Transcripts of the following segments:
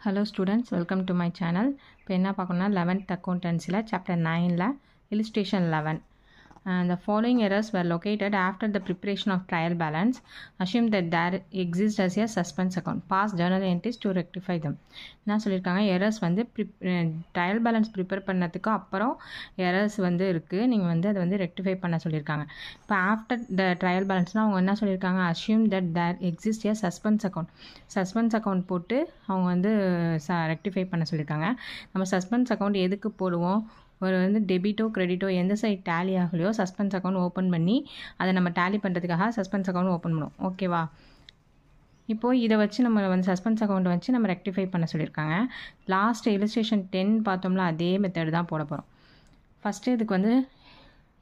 Hello students, welcome to my channel. இப்போ என்ன பார்க்கணும்னா 11th accountancyல chapter 9ல illustration 11. The following errors were located after the preparation of trial balance. Assume that there exists as a suspense account. Pass journal entries to rectify them. என்ன சொல்லியிருக்காங்க, errors வந்து trial balance prepare பண்ணதுக்கு அப்புறம் errors வந்து இருக்குது, நீங்கள் வந்து அதை வந்து ரெக்டிஃபை பண்ண சொல்லியிருக்காங்க. இப்போ ஆஃப்டர் த ட்ரையல் பேலன்ஸ்னால் அவங்க என்ன சொல்லியிருக்காங்க, assume that there exist a suspense account போட்டு அவங்க வந்து ரெக்டிஃபை பண்ண சொல்லியிருக்காங்க. நம்ம சஸ்பென்ஸ் அக்கௌண்ட் எதுக்கு போடுவோம், ஒரு வந்து டெபிட்டோ கிரெடிட்டோ எந்த சைட் டேலி ஆகலையோ சஸ்பென்ஸ் அக்கௌண்ட் ஓப்பன் பண்ணி அதை நம்ம டேலி பண்ணுறதுக்காக சஸ்பென்ஸ் அக்கௌண்ட் ஓப்பன் பண்ணுவோம். ஓகேவா, இப்போது இதை வச்சு நம்ம வந்து சஸ்பென்ஸ் அக்கௌண்ட்டை வச்சு நம்ம ரெக்டிஃபை பண்ண சொல்லியிருக்காங்க. லாஸ்ட் illustration 10 பார்த்தோம்ல, அதே மெத்தட் தான் போட போகிறோம். ஃபஸ்ட்டு இதுக்கு வந்து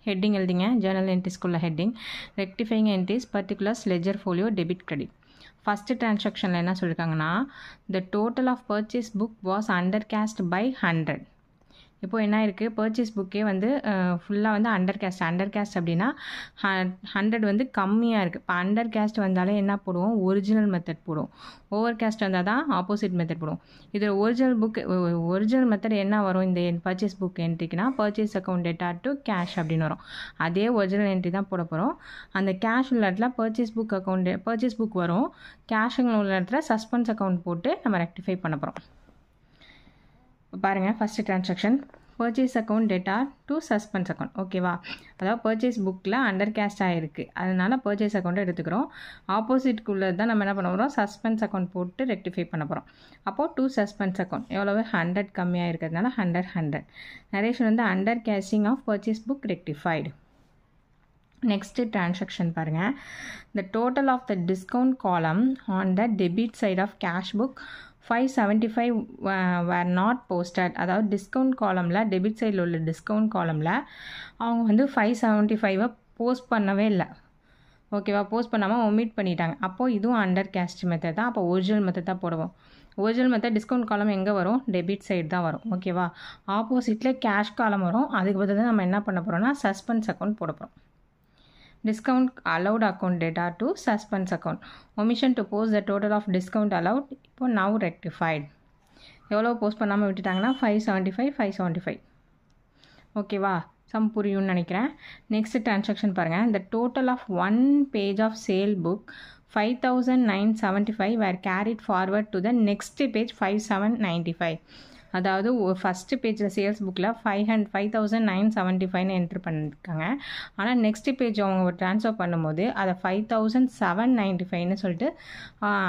ஹெட்டிங் எழுதிங்க, ஜேர்னல் என்ட்ரிஸ்குள்ள heading rectifying entries particulars ledger folio debit credit. First டிரான்சாக்ஷனில் என்ன சொல்லியிருக்காங்கன்னா, the total of purchase book was under cast by 100. இப்போது என்ன இருக்குது, பர்ச்சேஸ் புக்கே வந்து ஃபுல்லாக வந்து அண்டர் கேஸ்ட் அப்படின்னா 100 வந்து கம்மியாக இருக்குது. இப்போ அண்டர் கேஸ்ட் வந்தாலே என்ன போடுவோம், ஒரிஜினல் மெத்தட் போடுவோம். ஓவர் கேஸ்ட் வந்தால் தான் ஆப்போசிட் மெத்தட் போடுவோம். இதில் ஒரிஜினல் மெத்தட் என்ன வரும், இந்த பர்ச்சேஸ் புக் என்ட்ரிக்குனா purchase account data to cash அப்படின்னு வரும். அதே ஒரிஜினல் என்ட்ரி தான் போட போகிறோம். அந்த கேஷ் உள்ள இடத்துல பர்ச்சேஸ் புக் வரும், கேஷுங்க உள்ள இடத்துல சஸ்பென்ஸ் அக்கௌண்ட் போட்டு நம்ம ரெக்டிஃபை பண்ண போகிறோம். பாருங்கள், first transaction purchase account data to suspense account. ஓகேவா, அதாவது பர்ச்சேஸ் புக்கில் அண்டர் கேஸ்ட் ஆகிருக்கு, அதனால் பர்ச்சேஸ் அக்கௌண்ட்டை எடுத்துக்கிறோம். ஆப்போசிட்குள்ளே தான் நம்ம என்ன பண்ண போகிறோம், சஸ்பென்ஸ் அக்கௌண்ட் போட்டு ரெக்டிஃபை பண்ண போகிறோம். அப்போது டு சஸ்பென்ஸ் அக்கௌண்ட் எவ்வளவு 100 கம்மியாக இருக்கிறதுனால 100. நரேஷன் வந்து under casting of purchase book rectified. Next transaction பாருங்கள், the total of the discount column on the debit side of cash book 575 were not posted. அதாவது டிஸ்கவுண்ட் காலமில் டெபிட் சைடில் உள்ள டிஸ்கவுண்ட் காலமில் அவங்க வந்து 575 போஸ்ட் பண்ணவே இல்லை. ஓகேவா, போஸ்ட் பண்ணாமல் ஒமிட் பண்ணிட்டாங்க. அப்போது இதுவும் அண்டர் கேஸ்ட் மெத்தட் தான். அப்போ ஒரிஜினல் மெத்தட் தான் போடுவோம். ஒரிஜினல் மெத்தட் டிஸ்கவுண்ட் காலம் எங்கே வரும், டெபிட் சைடு தான் வரும். ஓகேவா, ஆப்போசிட்டில் கேஷ் காலம் வரும். அதுக்கு பதிலாக நம்ம என்ன பண்ண போகிறோம்னா சஸ்பென்ஸ் அக்கௌண்ட் போட போகிறோம். Discount allowed account data to suspense account. Omission to post the total of discount allowed. இப்போ now rectified. எவ்வளோ போஸ்ட் பண்ணாமல் விட்டுட்டாங்கன்னா 575. ஓகேவா, சம் புரியும்னு நினைக்கிறேன். நெக்ஸ்ட் டிரான்சாக்ஷன் பாருங்கள், the total of one page of sale book 5975 were carried forward to the next page 5795. அதாவது first பேஜில் sales புக்கில் 5975 என்ட்ரு பண்ணியிருக்காங்க. ஆனால் நெக்ஸ்ட் பேஜ் அவங்க ட்ரான்ஸ்ஃபர் பண்ணும்போது அதை 5795 சொல்லிட்டு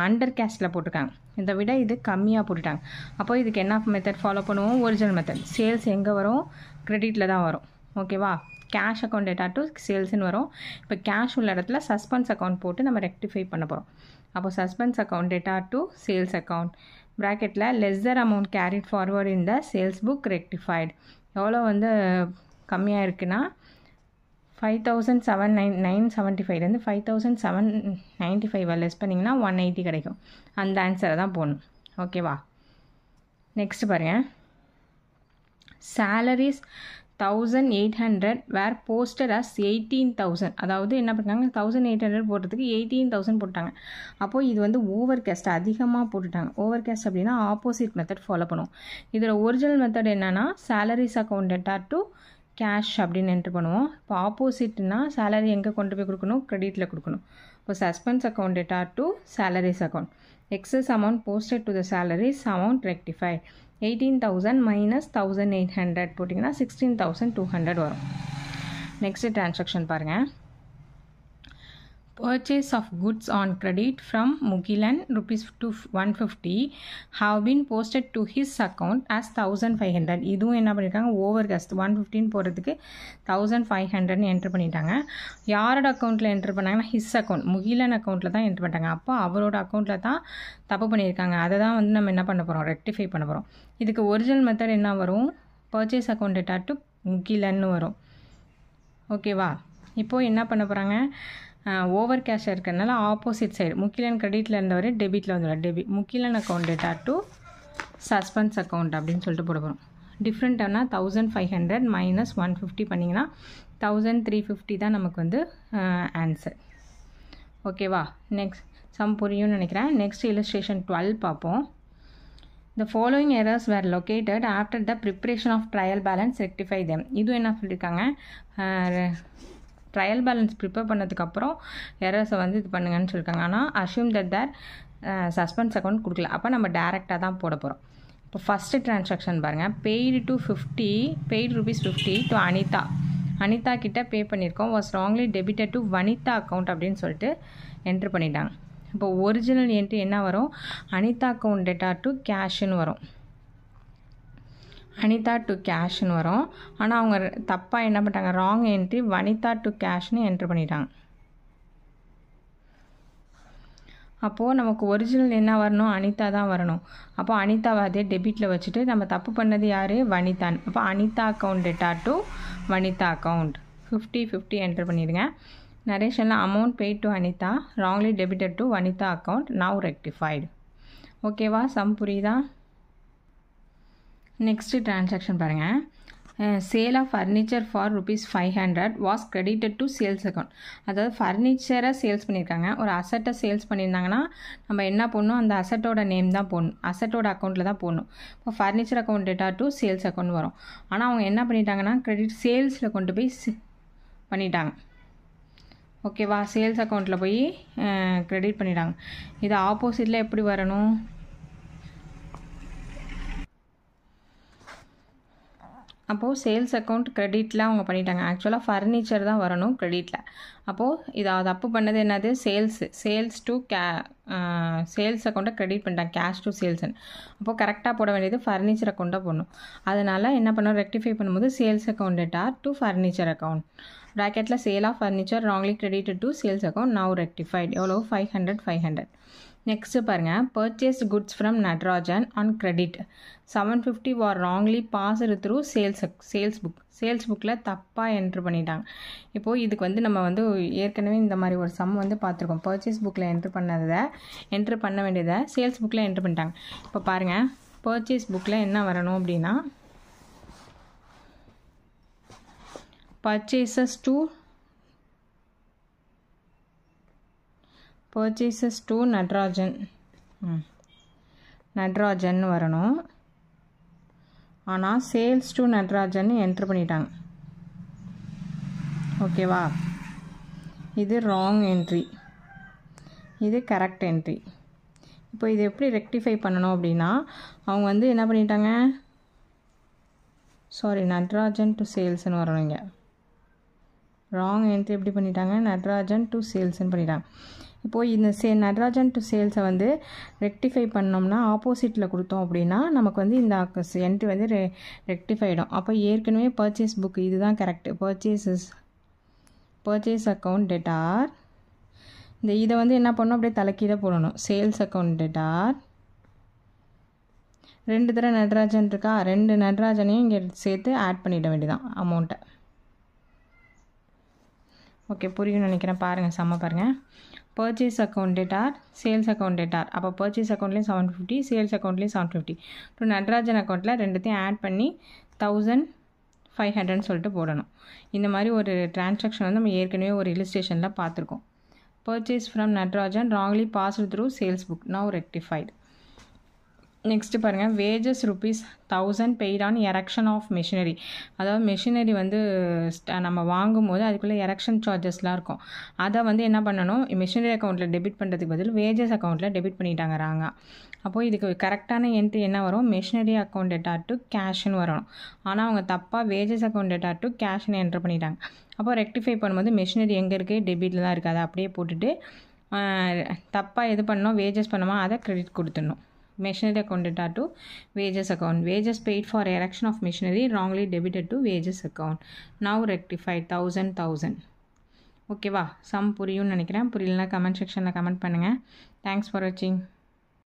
அண்டர் கேஸ்ட்டில் போட்டிருக்காங்க. இதை விட இது கம்மியாக போட்டுட்டாங்க. அப்போ இதுக்கு என்ன மெத்தட் ஃபாலோ பண்ணுவோம், ஒரிஜினல் மெத்தட். சேல்ஸ் எங்கே வரும், கிரெடிட்டில் தான் வரும். ஓகேவா, கேஷ் அக்கௌண்ட் டேட்டா டு சேல்ஸ்ன்னு வரும். இப்போ கேஷ் உள்ள இடத்துல சஸ்பென்ஸ் அக்கௌண்ட் போட்டு நம்ம ரெக்டிஃபை பண்ண போகிறோம். அப்போ suspense account data to sales account ப்ராக்கெட்டில் lesser amount carried forward in the sales book rectified. எவ்வளோ வந்து கம்மியாக இருக்குன்னா 5795 5795 லெஸ் பண்ணிங்கன்னா 180 கிடைக்கும். அந்த ஆன்சரை தான் போடணும். ஓகேவா, நெக்ஸ்ட் பாருங்கள், சேலரிஸ் 1800 வேர் போஸ்டட் அஸ் 18,000. அதாவது என்ன பண்ணாங்க, 1800 போடுறதுக்கு 18,000 போட்டாங்க. அப்போது இது வந்து ஓவர் கேஸ்ட் அதிகமாக போட்டுட்டாங்க. ஓவர் கேஸ்ட் அப்படின்னா ஆப்போசிட் மெத்தட் ஃபாலோ பண்ணுவோம். இதில் ஒரிஜினல் மெத்தட் என்னென்னா salaries account data to cash அப்படின்னு என்ட்ரு பண்ணுவோம். இப்போ ஆப்போசிட்னா சேலரி எங்கே கொண்டு போய் கொடுக்கணும், கிரெடிட்டில் கொடுக்கணும். இப்போ suspense account data to salaries account excess amount posted to the salaries amount rectified 18,000 minus 1800 போட்டிங்கன்னா 16,200 வரும். நெக்ஸ்ட் டிரான்சாக்ஷன் பாருங்கள், purchase of goods on credit from Mugilan ₹150 have been posted to his account as 1500. இதுவும் என்ன பண்ணியிருக்காங்க, over caste 115 போடுறதுக்கு 1500 enter பண்ணிட்டாங்க. யாரோட அக்கௌண்ட்டில் என்ட்ரு பண்ணாங்கன்னா ஹிஸ் அக்கௌண்ட், முகிலன் அக்கௌண்ட்டில் தான் என்ட்ரு பண்ணிட்டாங்க. அப்போ அவரோட அக்கௌண்ட்டில் தான் தப்பு பண்ணியிருக்காங்க. அதை தான் வந்து நம்ம என்ன பண்ண போகிறோம், ரெக்டிஃபை பண்ண போகிறோம். இதுக்கு ஒரிஜினல் மெத்தட் என்ன வரும், பர்ச்சேஸ் அக்கௌண்ட் டேட்டா டு முகிலன்னு வரும். ஓகேவா, இப்போது என்ன பண்ண போகிறாங்க, ஓவர் கேஷ் இருக்கிறதுனால ஆப்போசிட் சைடு முக்கிலன் கிரெடிட்டில் இருந்தவர் டெபிட்டில் வந்துடும். Mukilan account data to suspense account அப்படின்னு சொல்லிட்டு போட போகிறோம். டிஃப்ரெண்ட்டானா 1500 minus 150 பண்ணிங்கன்னா 1350 தான் நமக்கு வந்து ஆன்சர். ஓகேவா, நெக்ஸ்ட் சம் புரியும்னு நினைக்கிறேன். நெக்ஸ்ட் illustration 12 பார்ப்போம். The following errors were located after the preparation of trial balance, rectify them. இது என்ன சொல்லியிருக்காங்க, ட்ரையல் பேலன்ஸ் ப்ரிப்பேர் பண்ணதுக்கப்புறம் எரர்ஸை வந்து இது பண்ணுங்கன்னு சொல்லியிருக்காங்க. ஆனால் அஷ்யூம் தட் சஸ்பென்ஸ் அக்கௌண்ட் கொடுக்கல. அப்போ நம்ம டேரெக்டாக தான் போட போகிறோம். இப்போ ஃபஸ்ட்டு ட்ரான்சாக்ஷன் பாருங்கள், பெய்டு ₹50 டு அனிதா கிட்ட பே பண்ணியிருக்கோம். Was wrongly debited to Vanitha account அப்படின்னு சொல்லிட்டு என்ட்ரு பண்ணிட்டாங்க. இப்போ ஒரிஜினல் என்ட்ரி என்ன வரும், அனிதா அக்கௌண்ட் டேட்டா டு கேஷ்னு வரும். அனிதா டு கேஷ்னு வரும். ஆனால் அவங்க தப்பாக என்ன பண்ணிட்டாங்க, ராங் என்ட்ரி வனிதா டு கேஷ்னு என்ட்ரு பண்ணிட்டாங்க. அப்போது நமக்கு ஒரிஜினல் என்ன வரணும், அனிதா தான் வரணும். அப்போ அனிதாவை அதே டெபிட்டில் வச்சுட்டு நம்ம தப்பு பண்ணது யார், வனிதான். அப்போ Anitha account data to Vanitha account 50 entry பண்ணிடுங்க. நரேஷனில் amount paid to Anitha wrongly debited to Vanitha account now rectified. ஓகேவா, சம் புரியுதா? நெக்ஸ்ட்டு ட்ரான்சாக்ஷன் பாருங்கள், sale of furniture for ₹500 was credited to sales account. அதாவது ஃபர்னிச்சரை சேல்ஸ் பண்ணியிருக்காங்க, ஒரு அசட்டை சேல்ஸ் பண்ணியிருந்தாங்கன்னா நம்ம என்ன போடணும், அந்த அசட்டோட நேம் தான் போடணும், அசட்டோட அக்கௌண்ட்டில் தான் போடணும். இப்போ furniture account data to sales account வரும். ஆனால் அவங்க என்ன பண்ணிட்டாங்கன்னா கிரெடிட் சேல்ஸில் கொண்டு போய் பண்ணிட்டாங்க. ஓகேவா, சேல்ஸ் அக்கௌண்ட்டில் போய் கிரெடிட் பண்ணிட்டாங்க. இது ஆப்போசிட்டில் எப்படி வரணும், அப்போது சேல்ஸ் அக்கௌண்ட் கிரெடிட்டில் அவங்க பண்ணிட்டாங்க. ஆக்சுவலாக ஃபர்னிச்சர் தான் வரணும் கிரெடிட்டில். அப்போது இதை தப்பு பண்ணது என்னது, சேல்ஸ் டு சேல்ஸ் அக்கௌண்ட்டை கிரெடிட் பண்ணிட்டாங்க, கேஷ் டு சேல்ஸ்ன்னு. அப்போது கரெக்டாக போட வேண்டியது ஃபர்னிச்சர் அக்கௌண்ட்டாக போடணும். அதனால் என்ன பண்ணணும், ரெக்டிஃபை பண்ணும்போது sales account data to furniture account ப்ராக்கெட்டில் sale of furniture wrongly credited to sales account now rectified. எவ்வளோ, 500. நெக்ஸ்ட்டு பாருங்கள், purchase goods from Natarajan on credit 750 were wrongly passed through sales புக்கில் தப்பாக என்ட்ரு பண்ணிட்டாங்க. இப்போது இதுக்கு வந்து நம்ம வந்து ஏற்கனவே இந்த மாதிரி ஒரு சம் வந்து பார்த்துருக்கோம். பர்ச்சேஸ் புக்கில் என்ட்ரு பண்ண வேண்டியதை சேல்ஸ் புக்கில் என்ட்ரு பண்ணிட்டாங்க. இப்போ பாருங்கள், பர்ச்சேஸ் புக்கில் என்ன வரணும் அப்படின்னா purchases to நட்ராஜன் வரணும். ஆனால் சேல்ஸ் டு நட்ராஜன் என்ட்ரு பண்ணிட்டாங்க. ஓகேவா, இது ராங் என்ட்ரி, இது கரெக்ட் என்ட்ரி. இப்போ இது எப்படி ரெக்டிஃபை பண்ணணும் அப்படின்னா அவங்க வந்து என்ன பண்ணிட்டாங்க, நட்ராஜன் டு சேல்ஸ்ன்னு வரணும். இங்கே ராங் என்ட்ரி எப்படி பண்ணிட்டாங்க, நட்ராஜன் டு சேல்ஸ்ன்னு பண்ணிட்டாங்க. இப்போது இந்த நட்ராஜன் டு சேல்ஸை வந்து ரெக்டிஃபை பண்ணோம்னா ஆப்போசிட்டில் கொடுத்தோம் அப்படின்னா நமக்கு வந்து இந்த என்ட்ரி வந்து ரெக்டிஃபைடும். அப்போ ஏற்கனவே பர்ச்சேஸ் புக் இதுதான் கரெக்டு, பர்ச்சேஸ் அக்கௌண்ட் டேட்டார். இதை வந்து என்ன பண்ணணும், அப்படியே தலைக்கீழே போடணும். சேல்ஸ் அக்கௌண்ட் டேட்டார், 2 தடவை நட்ராஜன் இருக்கா, 2 நட்ராஜனையும் இங்கே சேர்த்து ஆட் பண்ணிட வேண்டியதான் அமௌண்ட்டை. ஓகே, புரியும்னு நினைக்கிறேன். பாருங்கள், செம்ம பாருங்கள். Purchase account டேட்டார், sales account டேட்டார். அப்போ பர்ச்சேஸ் அக்கௌண்ட்லேயும் 750, சேல்ஸ் அக்கௌண்ட்லேயும் 750. இப்போ நட்ராஜன் அக்கௌண்ட்டில் ரெண்டுத்தையும் ஆட் பண்ணி 1500 சொல்லிட்டு போடணும். இந்த மாதிரி ஒரு டிரான்சாக்ஷன் வந்து நம்ம ஏற்கனவே ஒரு இல்லுஸ்ட்ரேஷனில் பார்த்துருக்கோம். Purchase from Natarajan wrongly passed through sales book now rectified. Next பாருங்கள், wages ₹1000 paid on erection of machinery. அதாவது மெஷினரி வந்து நம்ம வாங்கும்போது அதுக்குள்ளே எரெக்ஷன் சார்ஜஸ்லாம் இருக்கும். அதை வந்து என்ன பண்ணணும், மெஷினரி அக்கௌண்ட்டில் டெபிட் பண்ணுறதுக்கு பதில் வேஜஸ் அக்கௌண்ட்டில் டெபிட் பண்ணிட்டாங்க ராங்கா. அப்போது இதுக்கு கரெக்டான என்ட்ரி என்ன வரும், மெஷினரி அக்கௌண்ட் டேட்டா டு கேஷ்னு வரணும். ஆனால் அவங்க தப்பாக வேஜஸ் அக்கௌண்ட் டேட்டா டு கேஷ்னு என்ட்ரு பண்ணிட்டாங்க. அப்போ ரெக்டிஃபை பண்ணும்போது மெஷினரி எங்கே இருக்குது, டெபிட்டில் தான் இருக்குது, அதை அப்படியே போட்டுட்டு தப்பாக எது பண்ணோம், வேஜஸ் பண்ணோமா அதை கிரெடிட் கொடுத்துடணும். Machinery account data to wages account. Wages paid for erection of machinery wrongly debited to wages account. Now rectified 1000. ஓகேவா, சம் புரியும்னு நினைக்கிறேன். புரியலனா கமெண்ட் செக்ஷனில் கமெண்ட் பண்ணுங்கள். தேங்க்ஸ் ஃபார் வாட்சிங்.